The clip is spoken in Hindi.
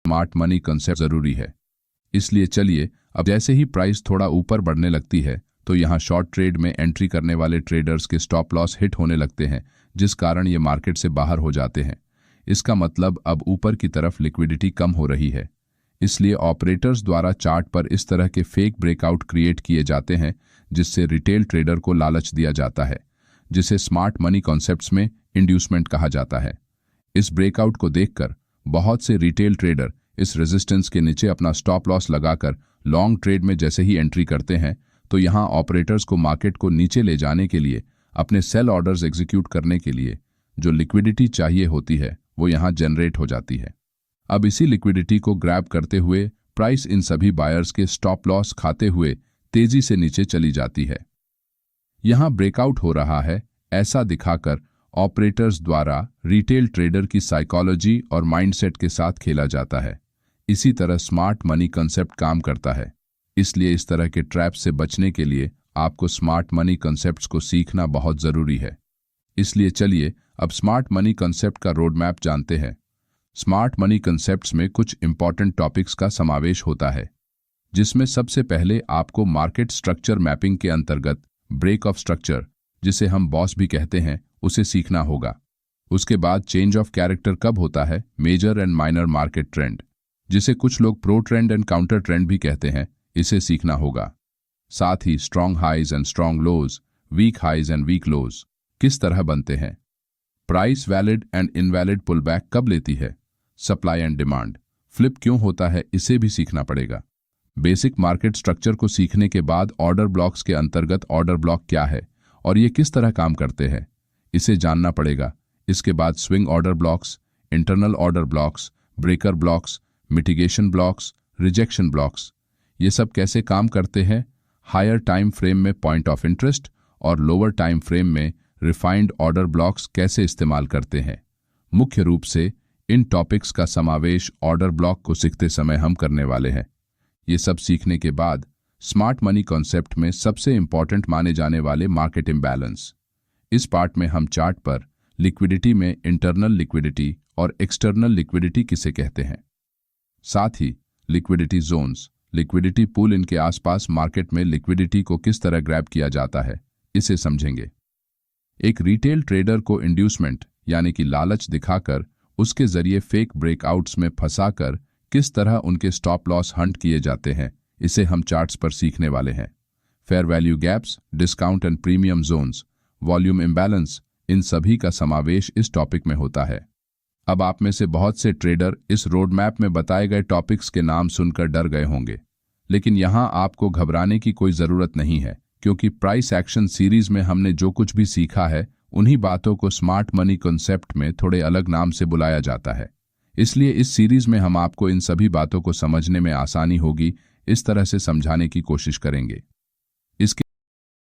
स्मार्ट मनी कंसेप्ट जरूरी है। इसलिए चलिए, अब जैसे ही प्राइस थोड़ा ऊपर बढ़ने लगती है तो यहाँ शॉर्ट ट्रेड में एंट्री करने वाले ट्रेडर्स के स्टॉप लॉस हिट होने लगते हैं, जिस कारण ये मार्केट से बाहर हो जाते हैं। इसका मतलब अब ऊपर की तरफ लिक्विडिटी कम हो रही है। इसलिए ऑपरेटर्स द्वारा चार्ट पर इस तरह के फेक ब्रेकआउट क्रिएट किए जाते हैं, जिससे रिटेल ट्रेडर को लालच दिया जाता है, जिसे स्मार्ट मनी कॉन्सेप्ट्स में इंड्यूसमेंट कहा जाता है। इस ब्रेकआउट को देखकर बहुत से रिटेल ट्रेडर इस रेजिस्टेंस के नीचे अपना स्टॉप लॉस लगाकर लॉन्ग ट्रेड में जैसे ही एंट्री करते हैं तो यहाँ ऑपरेटर्स को मार्केट को नीचे ले जाने के लिए, अपने सेल ऑर्डर्स एग्जीक्यूट करने के लिए जो लिक्विडिटी चाहिए होती है वो यहाँ जनरेट हो जाती है। अब इसी लिक्विडिटी को ग्रैब करते हुए प्राइस इन सभी बायर्स के स्टॉप लॉस खाते हुए तेजी से नीचे चली जाती है। यहाँ ब्रेकआउट हो रहा है ऐसा दिखाकर ऑपरेटर्स द्वारा रिटेल ट्रेडर की साइकोलॉजी और माइंडसेट के साथ खेला जाता है। इसी तरह स्मार्ट मनी कंसेप्ट काम करता है। इसलिए इस तरह के ट्रैप से बचने के लिए आपको स्मार्ट मनी कंसेप्ट्स को सीखना बहुत जरूरी है। इसलिए चलिए अब स्मार्ट मनी कंसेप्ट का रोड मैप जानते हैं। स्मार्ट मनी कंसेप्ट्स में कुछ इंपॉर्टेंट टॉपिक्स का समावेश होता है, जिसमें सबसे पहले आपको मार्केट स्ट्रक्चर मैपिंग के अंतर्गत ब्रेक ऑफ स्ट्रक्चर, जिसे हम बॉस भी कहते हैं, उसे सीखना होगा। उसके बाद चेंज ऑफ कैरेक्टर कब होता है, major and minor market trend, जिसे कुछ लोग pro trend and counter trend भी कहते हैं, इसे सीखना होगा। साथ ही strong highs and strong lows, weak highs and weak lows किस तरह बनते हैं, price valid and invalid pullback कब लेती है, सप्लाई एंड डिमांड फ्लिप क्यों होता है, इसे भी सीखना पड़ेगा। बेसिक मार्केट स्ट्रक्चर को सीखने के बाद ऑर्डर ब्लॉक्स के अंतर्गत ऑर्डर ब्लॉक क्या है और ये किस तरह काम करते हैं, इसे जानना पड़ेगा। इसके बाद swing order blocks, internal order blocks, breaker blocks, mitigation blocks, rejection blocks, ये सब कैसे काम करते हैं। हायर टाइम फ्रेम में पॉइंट ऑफ इंटरेस्ट और लोअर टाइम फ्रेम में रिफाइंड ऑर्डर ब्लॉक्स कैसे इस्तेमाल करते हैं। मुख्य रूप से इन टॉपिक्स का समावेश ऑर्डर ब्लॉक को सीखते समय हम करने वाले हैं। ये सब सीखने के बाद स्मार्ट मनी कॉन्सेप्ट में सबसे इंपॉर्टेंट माने जाने वाले मार्केट इम्बैलेंस, इस पार्ट में हम चार्ट पर लिक्विडिटी में इंटरनल लिक्विडिटी और एक्सटर्नल लिक्विडिटी किसे कहते हैं, साथ ही लिक्विडिटी जोन्स, लिक्विडिटी पूल, इनके आसपास मार्केट में लिक्विडिटी को किस तरह ग्रैब किया जाता है, इसे समझेंगे। एक रिटेल ट्रेडर को इंड्यूसमेंट यानी कि लालच दिखाकर उसके जरिए फेक ब्रेकआउट्स में फंसाकर किस तरह उनके स्टॉप लॉस हंट किए जाते हैं, इसे हम चार्ट्स पर सीखने वाले हैं। Fair value gaps, discount and premium zones, volume imbalance, इन सभी का समावेश इस टॉपिक में होता है। अब आप में से बहुत से ट्रेडर इस रोड मैप में बताए गए टॉपिक्स के नाम सुनकर डर गए होंगे, लेकिन यहाँ आपको घबराने की कोई ज़रूरत नहीं है, क्योंकि प्राइस एक्शन सीरीज में हमने जो कुछ भी सीखा है उन्हीं बातों को स्मार्ट मनी कॉन्सेप्ट में थोड़े अलग नाम से बुलाया जाता है। इसलिए इस सीरीज में हम आपको इन सभी बातों को समझने में आसानी होगी, इस तरह से समझाने की कोशिश करेंगे। इसके